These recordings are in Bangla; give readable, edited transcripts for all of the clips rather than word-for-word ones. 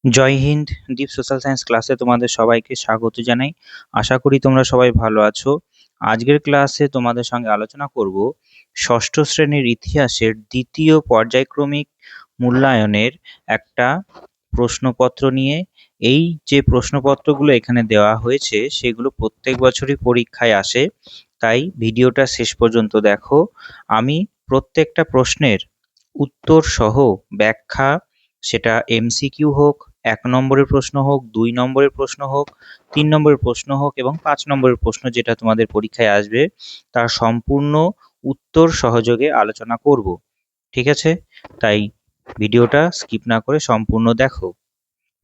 জয় হিন্দ। ডিপ সোশ্যাল সায়েন্স ক্লাসে তোমাদের সবাইকে স্বাগত জানাই। আশা করি তোমরা সবাই ভালো আছো। আজকের ক্লাসে তোমাদের সঙ্গে আলোচনা করব ষষ্ঠ শ্রেণীর ইতিহাসের দ্বিতীয় পর্যায়ক্রমিক মূল্যায়নের একটা প্রশ্নপত্র নিয়ে। এই যে প্রশ্নপত্রগুলো এখানে দেওয়া হয়েছে সেগুলো প্রত্যেক বছরই পরীক্ষায় আসে, তাই ভিডিওটা শেষ পর্যন্ত দেখো। আমি প্রত্যেকটা প্রশ্নের উত্তর সহ ব্যাখ্যা, সেটা এমসিকিউ হোক, 1 নম্বরের প্রশ্ন হোক, 2 নম্বরের প্রশ্ন হোক, 3 নম্বরের প্রশ্ন হোক এবং 5 নম্বরের প্রশ্ন যেটা তোমাদের পরীক্ষায় আসবে, তার সম্পূর্ণ উত্তর সহযোগে আলোচনা করব। ঠিক আছে, তাই ভিডিওটা স্কিপ না করে সম্পূর্ণ দেখো।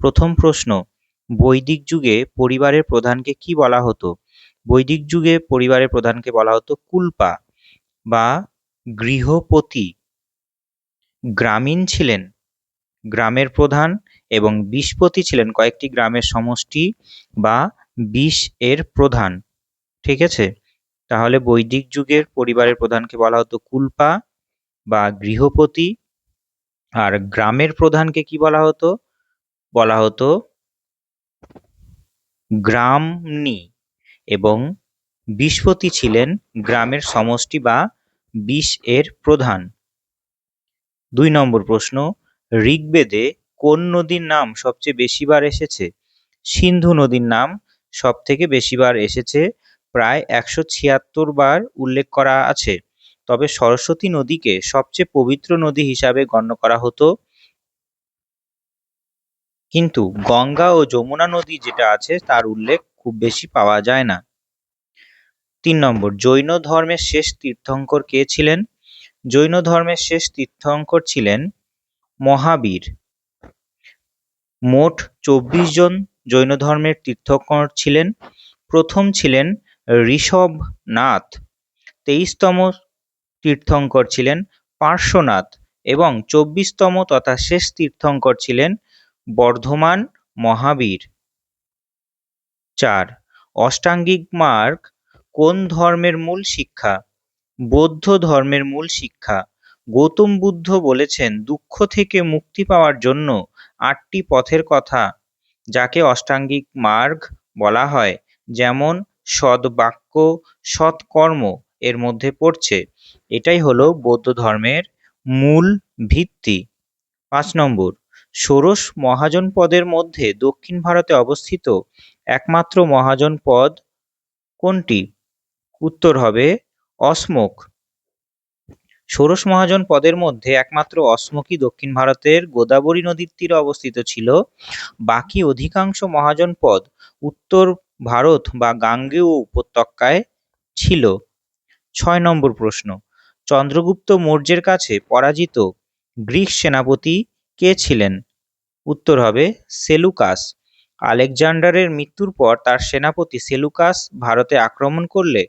প্রথম প্রশ্ন, বৈদিক যুগে পরিবারের প্রধানকে কি বলা হতো? বৈদিক যুগে পরিবারের প্রধানকে বলা হতো কুলপা বা গৃহপতি। গ্রামীণ ছিলেন গ্রামের প্রধান এবং বিশপতি ছিলেন কয়েকটি গ্রামের সমষ্টি বা বিশ এর প্রধান। ঠিক আছে, তাহলে বৈদিক যুগের পরিবারের প্রধানকে বলা হতো কুলপা বা গৃহপতি, আর গ্রামের প্রধানকে কি বলা হতো? বলা হতো গ্রামনি, এবং বিশপতি ছিলেন গ্রামের সমষ্টি বা বিশ এর প্রধান। 2 নম্বর প্রশ্ন, ঋগ্বেদে কোন নদীর নাম সবচেয়ে বেশিবার এসেছে? সিন্ধু নদীর নাম সব থেকে বেশিবার এসেছে, প্রায় 176 বার উল্লেখ করা আছে। তবে সরস্বতী নদীকে সবচেয়ে পবিত্র নদী হিসাবে গণ্য করা হতো, কিন্তু গঙ্গা ও যমুনা নদী যেটা আছে তার উল্লেখ খুব বেশি পাওয়া যায় না। 3 নম্বর, জৈন ধর্মের শেষ তীর্থঙ্কর কে ছিলেন? জৈন ধর্মের শেষ তীর্থঙ্কর ছিলেন মহাবীর। মোট 24 জন জৈন ধর্মের তীর্থঙ্কর ছিলেন। প্রথম ছিলেন ঋষভনাথ, 23তম তীর্থঙ্কর ছিলেন পার্শ্বনাথ এবং 24তম তথা শেষ তীর্থঙ্কর ছিলেন বর্ধমান মহাবীর। 4, অষ্টাঙ্গিক মার্গ কোন ধর্মের মূল শিক্ষা? বৌদ্ধ ধর্মের মূল শিক্ষা। গৌতম বুদ্ধ বলেছেন দুঃখ থেকে মুক্তি পাওয়ার জন্য 8টি পথের কথা, যাকে অষ্টাঙ্গিক মার্গ বলা হয়, যেমন সদ্বাক্য, সৎকর্ম এর মধ্যে পড়ছে। এটাই হলো বৌদ্ধ ধর্মের মূল ভিত্তি। 5 নম্বর, ষোড়শ মহাজনপদের মধ্যে দক্ষিণ ভারতে অবস্থিত একমাত্র মহাজনপদ কোনটি? উত্তর হবে অসমক। ষোড়শ মহাজনপদের মধ্যে একমাত্র অসমকই দক্ষিণ ভারতের গোদাবরী নদীর তীরে অবস্থিত ছিল। বাকি অধিকাংশ মহাজনপদ উত্তর ভারত বা গাঙ্গেয় উপত্যকায় ছিল। 6 নম্বর প্রশ্ন, চন্দ্রগুপ্ত মৌর্যের কাছে পরাজিত গ্রিক সেনাপতি কে ছিলেন? উত্তর হবে সেলুকাস। আলেকজান্ডারের মৃত্যুর পর তার সেনাপতি সেলুকাস ভারতে আক্রমণ করলে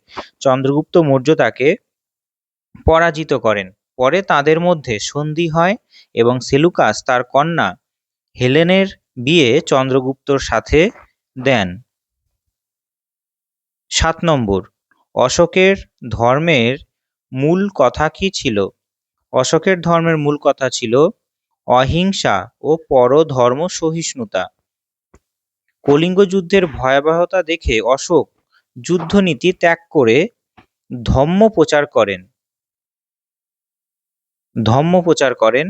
চন্দ্রগুপ্ত মৌর্য তাকে পরাজিত করেন। পরে তাদের মধ্যে সন্ধি হয় এবং সেলুকাস তার কন্যা হেলেনের বিয়ে চন্দ্রগুপ্তর সাথে দেন। 7 নম্বর, অশোকের ধর্মের মূল কথা কি ছিল? অশোকের ধর্মের মূল কথা ছিল অহিংসা ও পরধর্ম সহিষ্ণুতা। কলিঙ্গ যুদ্ধের ভয়াবহতা দেখে অশোক যুদ্ধনীতি ত্যাগ করে ধম্ম প্রচার করেন।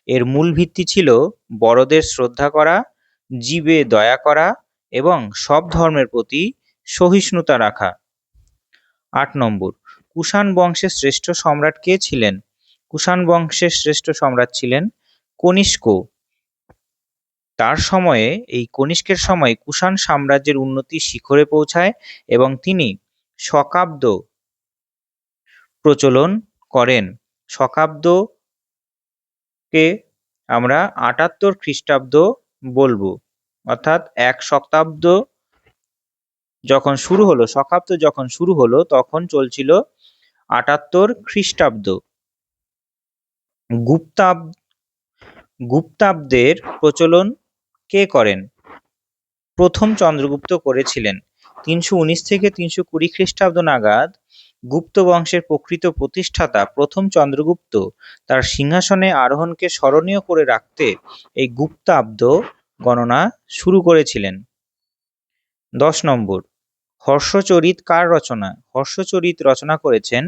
এর মূল ভিত্তি ছিল বড়দের শ্রদ্ধা করা, জীবে দয়া করা এবং সব ধর্মের প্রতি সহিষ্ণুতা রাখা। 8 নম্বর, কুষাণ বংশের শ্রেষ্ঠ সম্রাট কে ছিলেন? কুষাণ বংশের শ্রেষ্ঠ সম্রাট ছিলেন কনিষ্ক। তার সময়ে, এই কনিষ্কের সময় কুষাণ সাম্রাজ্যের উন্নতি শিখরে পৌঁছায় এবং তিনি শকাব্দ প্রচলন করেন। শকাব্দকে আমরা 78 খ্রিস্টাব্দ বলবো, অর্থাৎ এক শতাব্দ যখন শুরু হলো, শকাব্দ যখন শুরু হলো তখন চলছিল 78 খ্রিস্টাব্দ। গুপ্তাব্দের প্রচলন কে করেন? প্রথম চন্দ্রগুপ্ত করেছিলেন। 319 থেকে 320 খ্রিস্টাব্দ নাগাদ গুপ্ত বংশের প্রকৃত প্রতিষ্ঠাতা প্রথম চন্দ্রগুপ্ত তার সিংহাসনে আরোহণকে স্মরণীয় করে রাখতে এই গুপ্তাব্দ গণনা শুরু করেছিলেন? 10 নম্বর, হর্ষচরিত কার রচনা? হর্ষচরিত রচনা করেছেন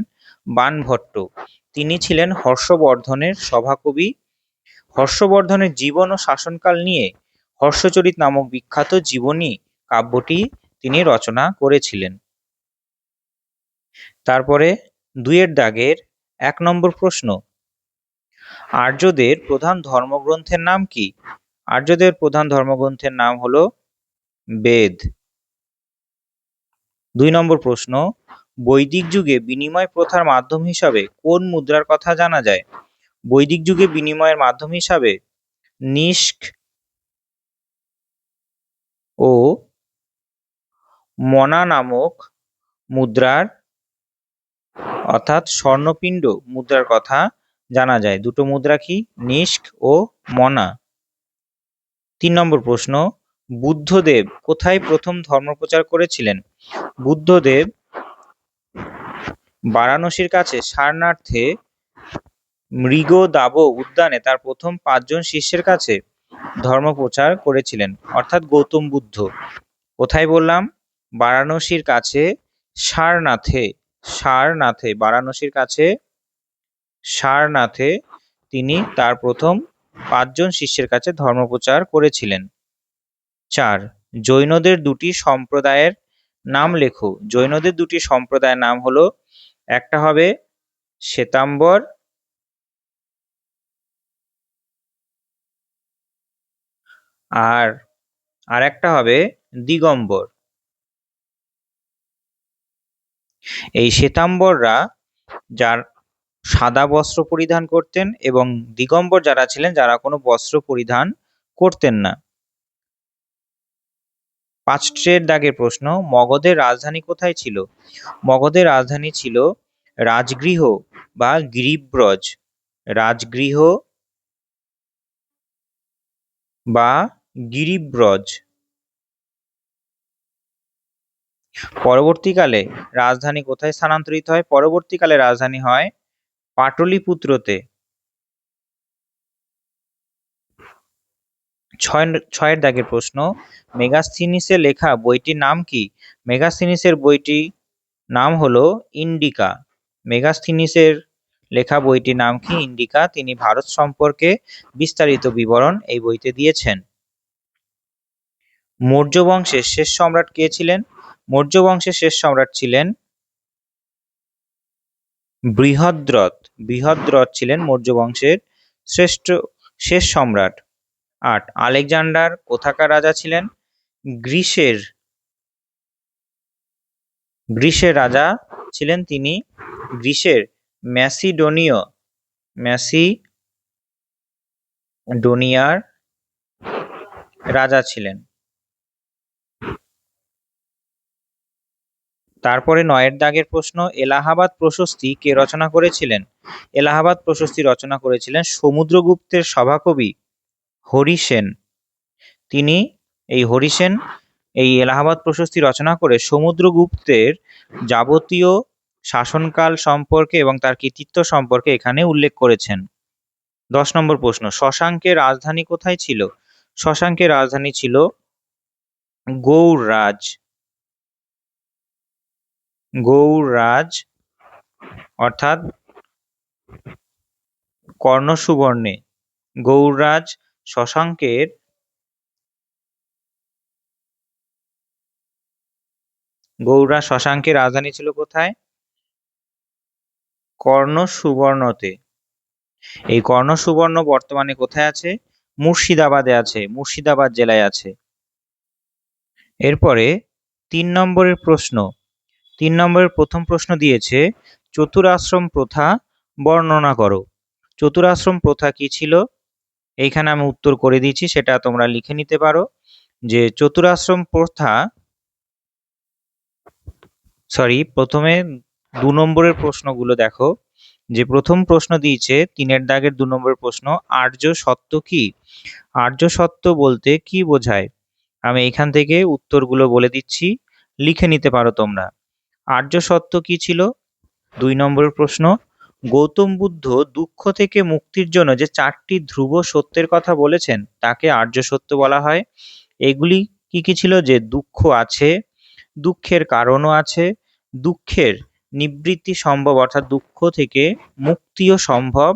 বাণভট্ট। তিনি ছিলেন হর্ষবর্ধনের সভাকবি। হর্ষবর্ধনের জীবন ও শাসনকাল নিয়ে হর্ষচরিত নামক বিখ্যাত জীবনী কাব্যটি তিনি রচনা করেছিলেন। তারপরে 2 দাগের 1 নম্বর প্রশ্ন, আর্যদের প্রধান ধর্মগ্রন্থের নাম কি? আর্যদের প্রধান ধর্মগ্রন্থের নাম হলো বেদ। 2 নম্বর প্রশ্ন, বৈদিক যুগে বিনিময় প্রথার মাধ্যম হিসাবে কোন মুদ্রার কথা জানা যায়? বৈদিক যুগে বিনিময়ের মাধ্যম হিসাবে নিষ্ক ও মনা নামক মুদ্রার অর্থাৎ স্বর্ণপিণ্ড মুদ্রার কথা জানা যায়। দুটো মুদ্রা কি? নিষ্ক ও মনা। 3 নম্বর প্রশ্ন, বুদ্ধদেব কোথায় প্রথম ধর্মপ্রচার করেছিলেন? বুদ্ধদেব বারাণসীর কাছে সারনাথে মৃগদাব উদ্যানে তার প্রথম 5 জন শিষ্যের কাছে ধর্মপ্রচার করেছিলেন, অর্থাৎ গৌতম বুদ্ধ। কোথায় বললাম? বারাণসীর কাছে সারনাথে। সারনাথে, বারাণসীর কাছে সারনাথে তিনি তার প্রথম 5 জন শিষ্যের কাছে ধর্মপ্রচার করেছিলেন। 4, জৈনদের 2টি সম্প্রদায়ের নাম লেখো। জৈনদের 2টি সম্প্রদায়ের নাম হলো, একটা হবে শ্বেতাম্বর আর আরেকটা হবে দিগম্বর। এই শ্বেতাম্বররা যার সাদা বস্ত্র পরিধান করতেন এবং দিগম্বর যারা ছিলেন যারা কোনো বস্ত্র পরিধান করতেন না। 5 দাগের প্রশ্ন, মগধের রাজধানী কোথায় ছিল? মগধের রাজধানী ছিল রাজগৃহ বা গিরিব্রজ। রাজগৃহ বা গিরিব্রজ। পরবর্তীকালে রাজধানী কোথায় স্থানান্তরিত হয়? পরবর্তীকালে রাজধানী হয় পাটলিপুত্রতে। 6 দাগের প্রশ্ন, মেগাস্থিনিসের লেখা বইটির নাম কি? মেগাস্থিনিসের বইটির নাম হলো ইন্ডিকা। মেগাস্থিনিসের লেখা বইটির নাম কি? ইন্ডিকা। তিনি ভারত সম্পর্কে বিস্তারিত বিবরণ এই বইতে দিয়েছেন। মৌর্য বংশের শেষ সম্রাট কে ছিলেন? মৌর্য বংশের শেষ সম্রাট ছিলেন বৃহদ্রথ। বৃহদ্রথ ছিলেন মৌর্য বংশের শেষ সম্রাট। 8, আলেকজান্ডার কোথাকার রাজা ছিলেন? গ্রিসের রাজা ছিলেন তিনি। গ্রিসের ম্যাসিডোনিয়ার রাজা ছিলেন। তারপরে 9 দাগের প্রশ্ন, এলাহাবাদ প্রশস্তি কে রচনা করেছিলেন? এলাহাবাদ প্রশস্তি রচনা করেছিলেন সমুদ্রগুপ্তের সভাকবি হরিসেন। তিনি হরিসেন এই এলাহাবাদ প্রশস্তি রচনা করে সমুদ্রগুপ্তের যাবতীয় শাসনকাল সম্পর্কে এবং তার কৃতিত্ব সম্পর্কে এখানে উল্লেখ করেছেন। 10 নম্বর প্রশ্ন, শশাঙ্কের রাজধানী কোথায় ছিল? শশাঙ্কের রাজধানী ছিল গৌড়রাজ। গৌড়রাজ অর্থাৎ কর্ণসুবর্ণে। গৌড়রাজ শশাঙ্কের রাজধানী ছিল কোথায়? কর্ণসুবর্ণতে। এই কর্ণসুবর্ণ বর্তমানে কোথায় আছে? মুর্শিদাবাদে আছে, মুর্শিদাবাদ জেলায় আছে। এরপরে 3 নম্বরের প্রশ্ন। 3 নম্বরের প্রথম প্রশ্ন দিয়েছে, চতুরাশ্রম প্রথা বর্ণনা করো। চতুরাশ্রম প্রথা কি ছিল? এইখানে আমি উত্তর করে দিচ্ছি, সেটা তোমরা লিখে নিতে পারো যে চতুরাশ্রম প্রথা, প্রথমে 2 নম্বরের প্রশ্নগুলো দেখো। যে প্রথম প্রশ্ন দিয়েছে 3 দাগের 2 নম্বরের প্রশ্ন, আর্য সত্য কি? আর্য সত্য বলতে কি বোঝায়? আমি এখান থেকে উত্তরগুলো বলে দিচ্ছি, লিখে নিতে পারো তোমরা। আর্য সত্য কি ছিল? 2 নম্বরের প্রশ্ন, গৌতম বুদ্ধ দুঃখ থেকে মুক্তির জন্য যে 4টি ধ্রুব সত্যের কথা বলেছেন তাকে আর্য সত্য বলা হয়। এগুলি কি কি ছিল? যে দুঃখ আছে, দুঃখের কারণও আছে, দুঃখের নিবৃত্তি সম্ভব অর্থাৎ দুঃখ থেকে মুক্তিও সম্ভব,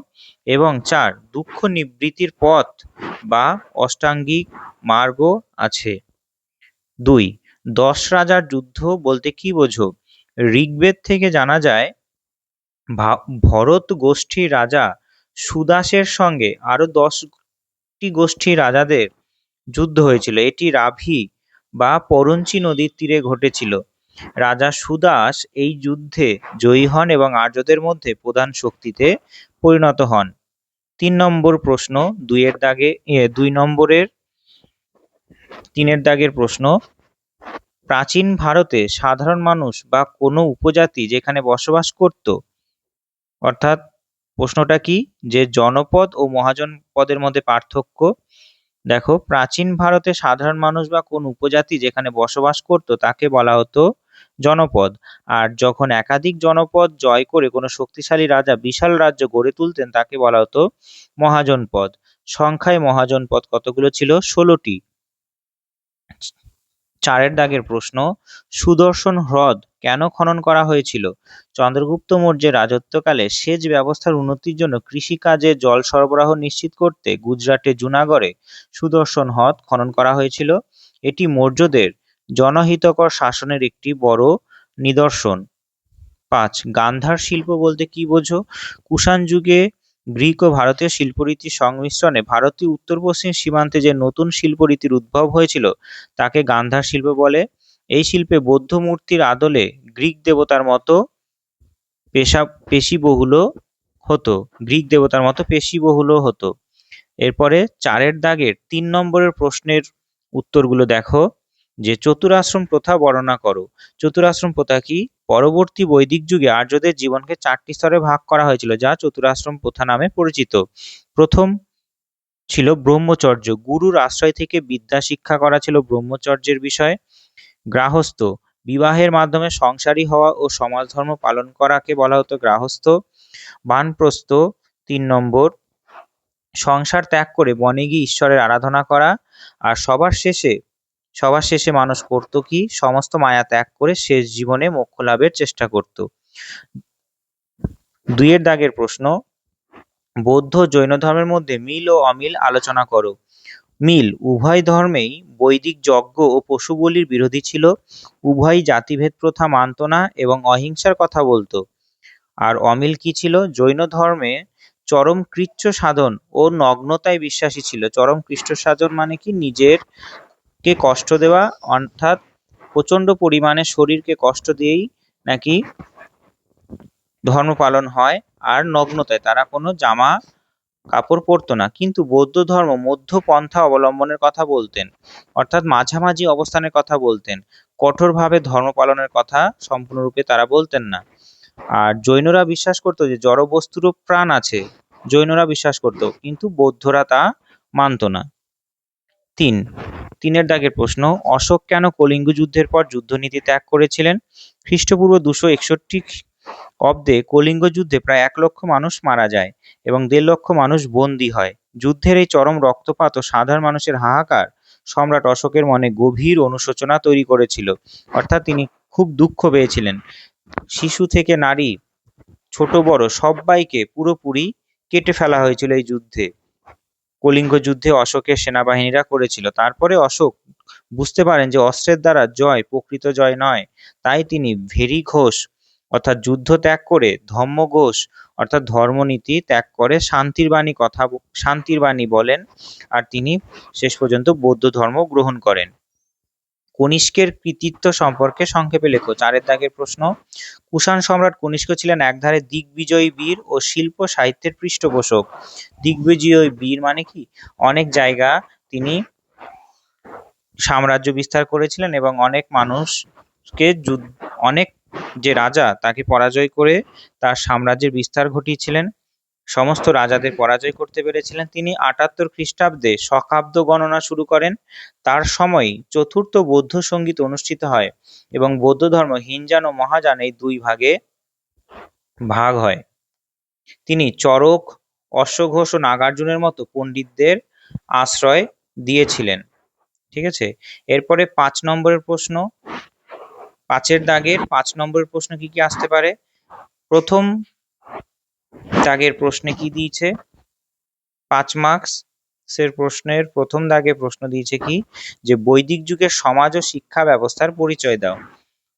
এবং 4 দুঃখ নিবৃত্তির পথ বা অষ্টাঙ্গিক মার্গ আছে। 2 10 রাজার যুদ্ধ বলতে কি বোঝো? ঋগ্বেদ থেকে জানা যায় ভরত গোষ্ঠীর রাজা সুদাসের সঙ্গে আরো 10টি গোষ্ঠীর রাজাদের যুদ্ধ হয়েছিল। এটি রাভি বা পরঞ্চি নদীর তীরে ঘটেছিল। রাজা সুদাস এই যুদ্ধে জয়ী হন এবং আর্যদের মধ্যে প্রধান শক্তিতে পরিণত হন। 3 নম্বর প্রশ্ন, 3 দাগের প্রশ্ন, প্রাচীন ভারতে সাধারণ মানুষ বা কোনো উপজাতি যেখানে বসবাস করত, অর্থাৎ প্রশ্নটা কি? যে জনপদ ও মহাজনপদের মধ্যে পার্থক্য। দেখো, প্রাচীন ভারতে সাধারণ মানুষ বা কোন উপজাতি যেখানে বসবাস করত তাকে বলা হতো জনপদ। আর যখন একাধিক জনপদ জয় করে কোনো শক্তিশালী রাজা বিশাল রাজ্য গড়ে তুলতেন তাকে বলা হতো মহাজনপদ। সংখ্যায় মহাজনপদ কতগুলো ছিল? 16টি। 4 দাগের প্রশ্ন, সুদর্শন হ্রদ কেন খনন করা হয়েছিল? চন্দ্রগুপ্ত মৌর্যের রাজত্বকালে সেচ ব্যবস্থার উন্নতির জন্য কৃষিকাজে জল সরবরাহ নিশ্চিত করতে গুজরাটের জুনাগড়ে সুদর্শন হ্রদ খনন করা হয়েছিল। এটি মৌর্যদের জনহিতকর শাসনের একটি বড় নিদর্শন। 5 গান্ধার শিল্প বলতে কি বোঝো? কুষাণ যুগে গ্রিক ও ভারতীয় শিল্পরীতির সংমিশ্রণে ভারতীয় উত্তর পশ্চিম সীমান্তে যে নতুন শিল্পরীতির উদ্ভব হয়েছিল তাকে গান্ধার শিল্প বলে। এই শিল্পে বৌদ্ধ মূর্তির আদলে গ্রিক দেবতার মতো পেশিবহুল হতো। এরপরে 4 দাগের 3 নম্বরের প্রশ্নের উত্তরগুলো দেখো। যে চতুরাশ্রম প্রথা বর্ণনা করো। চতুরাশ্রম প্রথা কি? পরবর্তী বৈদিক যুগে আর্যদের জীবনকে 4টি স্তরে ভাগ করা হয়েছিল যা চতুরাশ্রম প্রথা নামে পরিচিত। প্রথম ছিল ব্রহ্মচর্য, গুরুর আশ্রয় থেকে বিদ্যা শিক্ষা করা ছিল ব্রহ্মচর্যের বিষয়। গার্হস্থ্য, বিবাহের মাধ্যমে সংসারী হওয়া ও সমাজ ধর্ম পালন করাকে বলা হতো গার্হস্থ্য। বানপ্রস্থ 3 নম্বর, সংসার ত্যাগ করে বনে গিয়ে ঈশ্বরের আরাধনা করা। আর সবার শেষে মানুষ করত কি? সমস্ত মায়া ত্যাগ করে শেষ জীবনে মোক্ষ লাভের চেষ্টা করত। 2 দাগের প্রশ্ন, বৌদ্ধ জৈন ধর্মের মধ্যে মিল ও অমিল আলোচনা করো। মিল, উভয় ধর্মেই বৈদিক যজ্ঞ ও পশু বলির বিরোধী ছিল, উভয়ই জাতিভেদ প্রথা মানত না এবং অহিংসার কথা বলতো। আর অমিল কি ছিল? জৈন ধর্মে চরম কৃচ্ছ সাধন ও নগ্নতায় বিশ্বাসী ছিল। চরম কৃচ্ছ সাধন মানে কি? নিজেরকে কষ্ট দেওয়া, অর্থাৎ প্রচন্ড পরিমাণে শরীরকে কষ্ট দিয়েই নাকি ধর্ম পালন হয়। আর নগ্নতায়, তারা কোনো জামা কাপড় পরতো না। কিন্তু বৌদ্ধ ধর্ম মধ্য পন্থা অবলম্বনের কথা বলতেন, অর্থাৎ মাঝামাঝি অবস্থানের কথা বলতেন। কঠোরভাবে ধর্ম পালনের কথা সম্পূর্ণরূপে তারা বলতেন না। আর জৈনরা বিশ্বাস করতো যে জড় বস্তুরও প্রাণ আছে। জৈনরা বিশ্বাস করতো, কিন্তু বৌদ্ধরা তা মানত না। 3 দাগের প্রশ্ন, অশোক কেন কলিঙ্গ যুদ্ধের পর যুদ্ধনীতি ত্যাগ করেছিলেন? খ্রিস্টপূর্ব 261 অব্দে কলিঙ্গ যুদ্ধে প্রায় 1 লক্ষ মানুষ মারা যায় এবং 1.5 লক্ষ মানুষ বন্দী হয়। যুদ্ধের এই চরম রক্তপাত ও সাধারণ মানুষের হাহাকার সম্রাট অশোকের মনে গভীর অনুশোচনা তৈরি করেছিল, অর্থাৎ তিনি খুব দুঃখ পেয়েছিলেন। শিশু থেকে নারী, ছোট বড় সবাইকে পুরোপুরি কেটে ফেলা হয়েছিল এই যুদ্ধে। কলিঙ্গ যুদ্ধে অশোকের সেনাবাহিনীরা করেছিল। তারপরে অশোক বুঝতে পারেন যে অস্ত্রের দ্বারা জয় প্রকৃত জয় নয়, তাই তিনি ভেরি ঘোষ অর্থাৎ যুদ্ধ ত্যাগ করে, ধম্ম ঘোষ অর্থাৎ ধর্মনীতি ত্যাগ করে শান্তির বাণী বলেন, আর তিনি শেষ পর্যন্ত বৌদ্ধ ধর্ম গ্রহণ করেন। কনিষ্কের কৃতিত্ব সম্পর্কে সংক্ষেপে লেখো। 4 দাগের প্রশ্ন, কুষাণ সম্রাট কনিষ্ক ছিলেন একধারে দিগ্বিজয়ী বীর ও শিল্প সাহিত্যের পৃষ্ঠপোষক। দিগ্বিজয়ী বীর মানে কি? অনেক জায়গা তিনি সাম্রাজ্য বিস্তার করেছিলেন এবং অনেক যে রাজা তাকে পরাজয় করে তার সাম্রাজ্যের বিস্তার ঘটিয়েছিলেন। সমস্ত রাজাদের পরাজয় করতে পেরেছিলেন তিনি। 78 খ্রিস্টাব্দে শকাব্দ গণনা শুরু করেন। তার সময়ই চতুর্থ বৌদ্ধ সঙ্গীত অনুষ্ঠিত হয় এবং বৌদ্ধ ধর্ম হীনযান ও মহাযান এই 2 ভাগে ভাগ হয়। তিনি চরক, অশ্বঘোষ ও নাগার্জুনের মতো পণ্ডিতদের আশ্রয় দিয়েছিলেন। ঠিক আছে, এরপরে 5 নম্বরের প্রশ্ন, 5-এর দাগের 5 নম্বরের প্রশ্ন কি কি আসতে পারে? প্রথম দাগের প্রশ্নে কি দিয়েছে? 5 মার্কস এর প্রশ্নের প্রথম দাগে প্রশ্ন দিয়েছে কি, যে বৈদিক যুগের সমাজ ও শিক্ষা ব্যবস্থার পরিচয় দাও।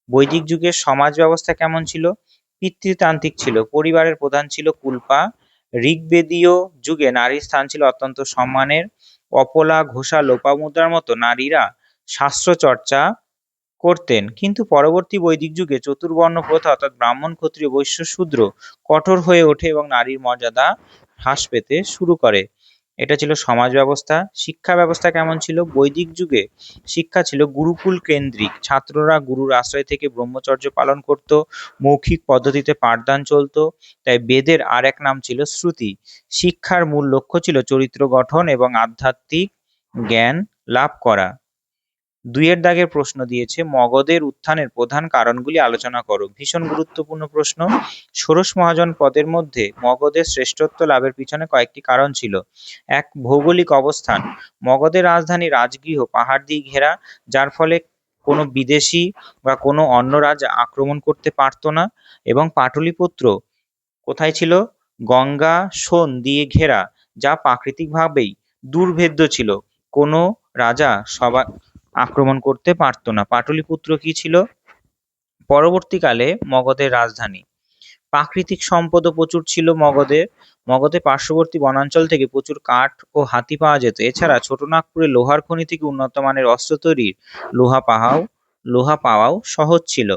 বৈদিক যুগের সমাজ ব্যবস্থা কেমন ছিল? পিতৃতান্ত্রিক ছিল, পরিবারের প্রধান ছিল কুলপা। ঋগ্বেদীয় যুগে নারীর স্থান ছিল অত্যন্ত সম্মানের। অপলা, ঘোষা, লোপামুদ্রার মতো নারীরা শাস্ত্র চর্চা করতেন। কিন্তু পরবর্তী বৈদিক যুগে চতুর্বর্ণ প্রথা অর্থাৎ ব্রাহ্মণ, ক্ষত্রিয়, বৈশ্য, শূদ্র কঠোর হয়ে ওঠে এবং নারীর মর্যাদা হ্রাস পেতে শুরু করে। এটা ছিল সমাজ ব্যবস্থা। শিক্ষা ব্যবস্থা কেমন ছিল? বৈদিক যুগে শিক্ষা ছিল গুরুকুল কেন্দ্রিক, ছাত্ররা গুরুর আশ্রয় থেকে ব্রহ্মচর্য পালন করত, মৌখিক পদ্ধতিতে পাঠদান চলত, তাই বেদের আর এক নাম ছিল শ্রুতি। শিক্ষার মূল লক্ষ্য ছিল চরিত্র গঠন এবং আধ্যাত্মিক জ্ঞান লাভ করা। 2-এর দাগের প্রশ্ন দিয়েছে, মগধের উত্থানের প্রধান কারণগুলি আলোচনা করো। ভীষণ গুরুত্বপূর্ণ প্রশ্ন। ষোড়শ মহাজন পদের মধ্যে মগধের শ্রেষ্ঠত্ব লাভের পিছনে কয়েকটি কারণ ছিল। 1, ভৌগোলিক অবস্থান। মগধের রাজধানী রাজগৃহ পাহাড় দিয়ে ঘেরা, যার ফলে কোনো বিদেশি বা কোনো অন্য রাজা আক্রমণ করতে পারতো না। এবং পাটলিপুত্র কোথায় ছিল? গঙ্গা সোন দিয়ে ঘেরা, যা প্রাকৃতিকভাবেই দুর্ভেদ্য ছিল, কোনো রাজা সবার আক্রমণ করতে পারতো না। পাটলিপুত্র কি ছিল? পরবর্তীকালে মগধের রাজধানী। প্রাকৃতিক সম্পদও প্রচুর ছিল মগধের। মগধের পার্শ্ববর্তী বনাঞ্চল থেকে প্রচুর কাঠ ও হাতি পাওয়া যেত। এছাড়া ছোটনাগপুরে লোহার খনি থেকে উন্নত মানের অস্ত্র তৈরির লোহা পাওয়াও সহজ ছিল।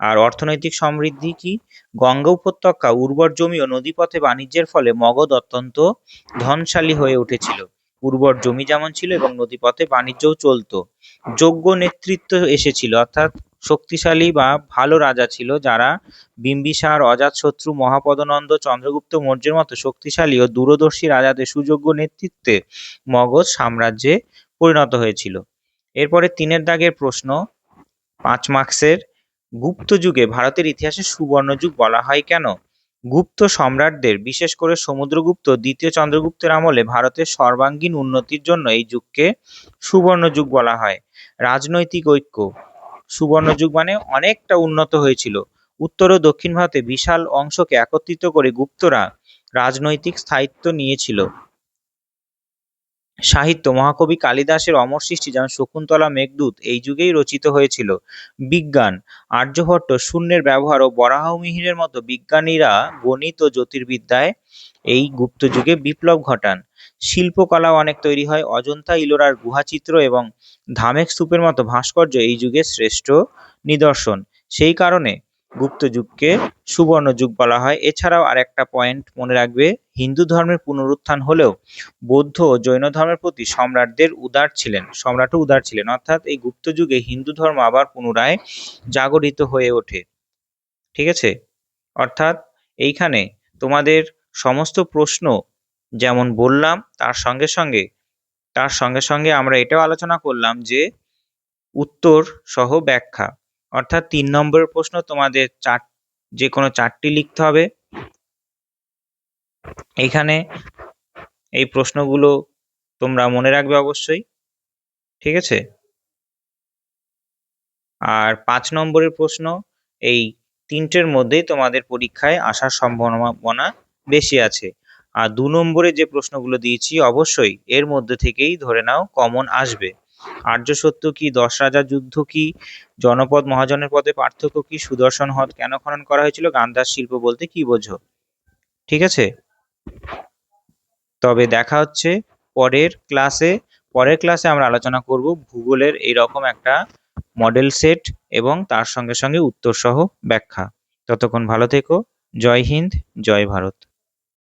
আর অর্থনৈতিক সমৃদ্ধি কি? গঙ্গা উপত্যকা, উর্বর জমি ও নদীপথে বাণিজ্যের ফলে মগধ অত্যন্ত ধনশালী হয়ে উঠেছিল। উর্বর জমি যেমন ছিল এবং নদীপথে বাণিজ্যও চলতো। যোগ্য নেতৃত্ব এসেছিল, অর্থাৎ শক্তিশালী বা ভালো রাজা ছিল যারা বিম্বিসার, অজাতশত্রু, মহাপদনন্দ, চন্দ্রগুপ্ত মৌর্যের মতো শক্তিশালী ও দূরদর্শী রাজাদের সুযোগ্য নেতৃত্বে মগধ সাম্রাজ্যে পরিণত হয়েছিল। এরপরে 3-এর দাগের প্রশ্ন, 5 মার্কসের, গুপ্ত যুগে ভারতের ইতিহাসে সুবর্ণ যুগ বলা হয় কেন? গুপ্ত সম্রাটদের, বিশেষ করে সমুদ্রগুপ্ত, দ্বিতীয় চন্দ্রগুপ্তের আমলে ভারতের সর্বাঙ্গীন উন্নতির জন্য এই যুগকে সুবর্ণ যুগ বলা হয়। রাজনৈতিক ঐক্য। সুবর্ণ যুগ মানে অনেকটা উন্নত হয়েছিল। উত্তর ও দক্ষিণ ভারতে বিশাল অংশকে একত্রিত করে গুপ্তরা রাজনৈতিক স্থায়িত্ব নিয়েছিল। সাহিত্য। মহাকবি কালিদাসের অমর সৃষ্টি যেমন শকুন্তলা, মেঘদূত এই যুগেই রচিত হয়েছিল। বিজ্ঞান। আর্যভট্ট, শূন্যের ব্যবহার ও বরাহমিহিরের মতো বিজ্ঞানীরা গণিত ও জ্যোতির্বিদ্যায় এই গুপ্ত যুগে বিপ্লব ঘটান। শিল্পকলাও অনেক তৈরি হয়। অজন্তা, ইলোরার গুহাচিত্র এবং ধামেক স্তূপের মতো ভাস্কর্য এই যুগের শ্রেষ্ঠ নিদর্শন। সেই কারণে গুপ্ত যুগকে সুবর্ণ যুগ বলা হয়। এছাড়াও আরেকটা পয়েন্ট মনে রাখবে, হিন্দু ধর্মের পুনরুত্থান হলেও বৌদ্ধ ও জৈন ধর্মের প্রতি সম্রাটও উদার ছিলেন, অর্থাৎ এই গুপ্ত যুগে হিন্দু ধর্ম আবার পুনরায় জাগরিত হয়ে ওঠে। ঠিক আছে, অর্থাৎ এইখানে তোমাদের সমস্ত প্রশ্ন যেমন বললাম তার সঙ্গে সঙ্গে আমরা এটাও আলোচনা করলাম যে উত্তর সহ ব্যাখ্যা, অর্থাৎ 3 নম্বরের প্রশ্ন তোমাদের যে কোনো 4টি লিখতে হবে। এইখানে এই প্রশ্নগুলো তোমরা মনে রাখবে অবশ্যই। ঠিক আছে, আর 5 নম্বরের প্রশ্ন এই 3টের মধ্যেই তোমাদের পরীক্ষায় আসার সম্ভাবনা বেশি আছে। আর 2 নম্বরে যে প্রশ্নগুলো দিয়েছি অবশ্যই এর মধ্যে থেকেই ধরে নাও কমন আসবে। আর্য সত্য কি, 10 রাজার যুদ্ধ কি, জনপদ মহাজনের পদে পার্থক্য কি, সুদর্শন হ্রদ কেন খনন করা হয়েছিল, গান্ধার শিল্প বলতে কি বোঝো? ঠিক আছে, তবে দেখা হচ্ছে পরের ক্লাসে আমরা আলোচনা করব ভূগোলের এইরকম একটা মডেল সেট এবং তার সঙ্গে সঙ্গে উত্তর সহ ব্যাখ্যা। ততক্ষণ ভালো থেকো। জয় হিন্দ, জয় ভারত।